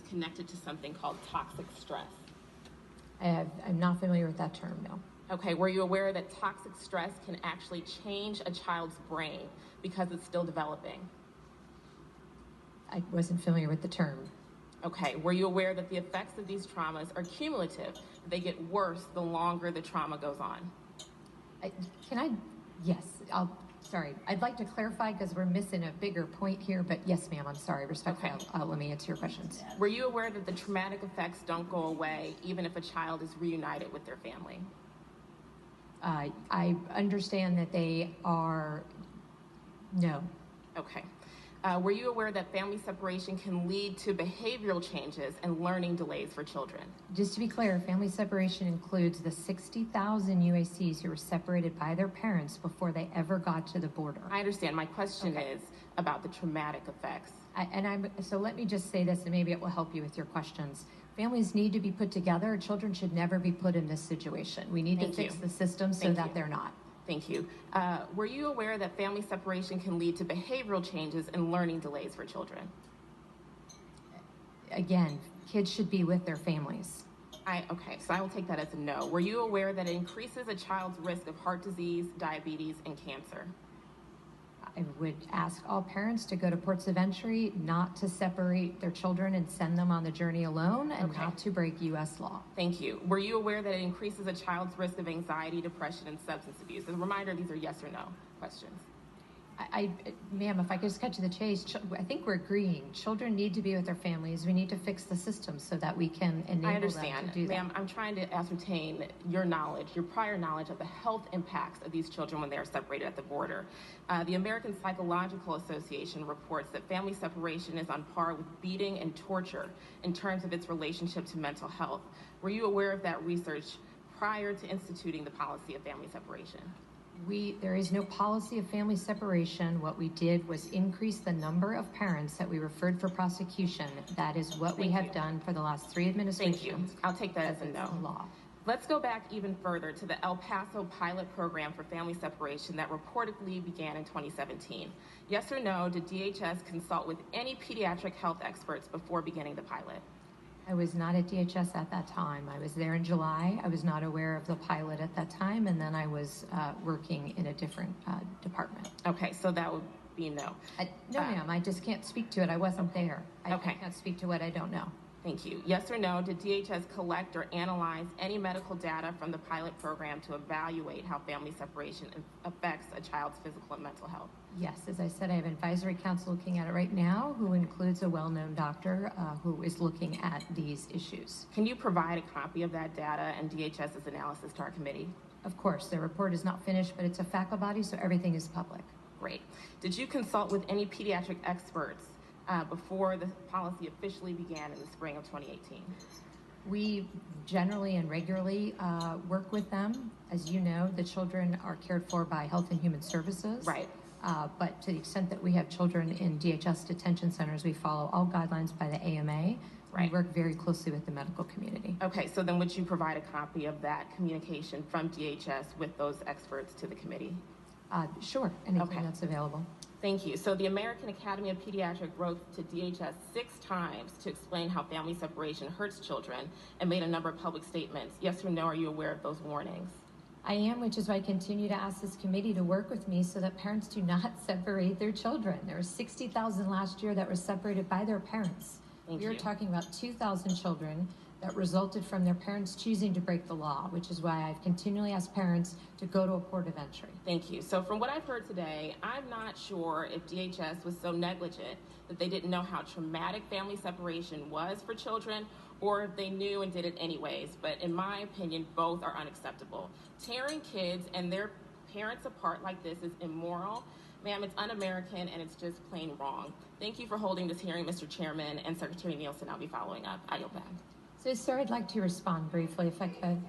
connected to something called toxic stress? I'm not familiar with that term, no. Okay, were you aware that toxic stress can actually change a child's brain because it's still developing? I wasn't familiar with the term. Okay, were you aware that the effects of these traumas are cumulative? They get worse the longer the trauma goes on? Yes, sorry. I'd like to clarify because we're missing a bigger point here, but yes, ma'am, I'm sorry. Respectfully, Okay. let me answer your questions. Were you aware that the traumatic effects don't go away even if a child is reunited with their family? I understand that they are, no. Okay. Were you aware that family separation can lead to behavioral changes and learning delays for children? Just to be clear, family separation includes the 60,000 UACs who were separated by their parents before they ever got to the border. I understand. My question Okay. is about the traumatic effects. So let me just say this, and maybe it will help you with your questions. Families need to be put together. Children should never be put in this situation. We need to fix the system so that they're not. Thank you. Were you aware that family separation can lead to behavioral changes and learning delays for children? Again, kids should be with their families. Okay, so I will take that as a no. Were you aware that it increases a child's risk of heart disease, diabetes, and cancer? I would ask all parents to go to ports of entry, not to separate their children and send them on the journey alone, and not to break U.S. law. Thank you. Were you aware that it increases a child's risk of anxiety, depression, and substance abuse? As a reminder, these are yes or no questions. Ma'am, if I could just cut to the chase, I think we're agreeing. Children need to be with their families. We need to fix the system so that we can enable them to do that. Ma'am, I'm trying to ascertain your knowledge, your prior knowledge of the health impacts of these children when they are separated at the border. The American Psychological Association reports that family separation is on par with beating and torture in terms of its relationship to mental health. Were you aware of that research prior to instituting the policy of family separation? There is no policy of family separation. What we did was increase the number of parents that we referred for prosecution. That is what we have done for the last 3 administrations. Thank you. I'll take that as a no. Law. Let's go back even further to the El Paso pilot program for family separation that reportedly began in 2017. Yes or no, did DHS consult with any pediatric health experts before beginning the pilot? I was not at DHS at that time. I was there in July. I was not aware of the pilot at that time, and then I was working in a different department. Okay, so that would be no. No, ma'am, I just can't speak to it. I wasn't there. I can't speak to what I don't know. Thank you. Yes or no, did DHS collect or analyze any medical data from the pilot program to evaluate how family separation affects a child's physical and mental health? Yes, as I said, I have an advisory council looking at it right now who includes a well-known doctor who is looking at these issues. Can you provide a copy of that data and DHS's analysis to our committee? Of course. The report is not finished, but it's a FACA body, so everything is public. Great. Did you consult with any pediatric experts before the policy officially began in the spring of 2018? We generally and regularly work with them. As you know, the children are cared for by Health and Human Services. Right. But to the extent that we have children in DHS detention centers, we follow all guidelines by the AMA. Right. We work very closely with the medical community. Okay, so then would you provide a copy of that communication from DHS with those experts to the committee? Sure, anything that's available. Thank you. So the American Academy of Pediatrics wrote to DHS 6 times to explain how family separation hurts children and made a number of public statements. Yes or no, are you aware of those warnings? I am, which is why I continue to ask this committee to work with me so that parents do not separate their children. There were 60,000 last year that were separated by their parents. We are talking about 2,000 children that resulted from their parents choosing to break the law, which is why I've continually asked parents to go to a port of entry. Thank you. So from what I've heard today, I'm not sure if DHS was so negligent that they didn't know how traumatic family separation was for children, or if they knew and did it anyways. But in my opinion, both are unacceptable. Tearing kids and their parents apart like this is immoral. Ma'am, it's un-American and it's just plain wrong. Thank you for holding this hearing, Mr. Chairman, and Secretary Nielsen. I'll be following up. I yield back. So, sir, I'd like to respond briefly, if I could.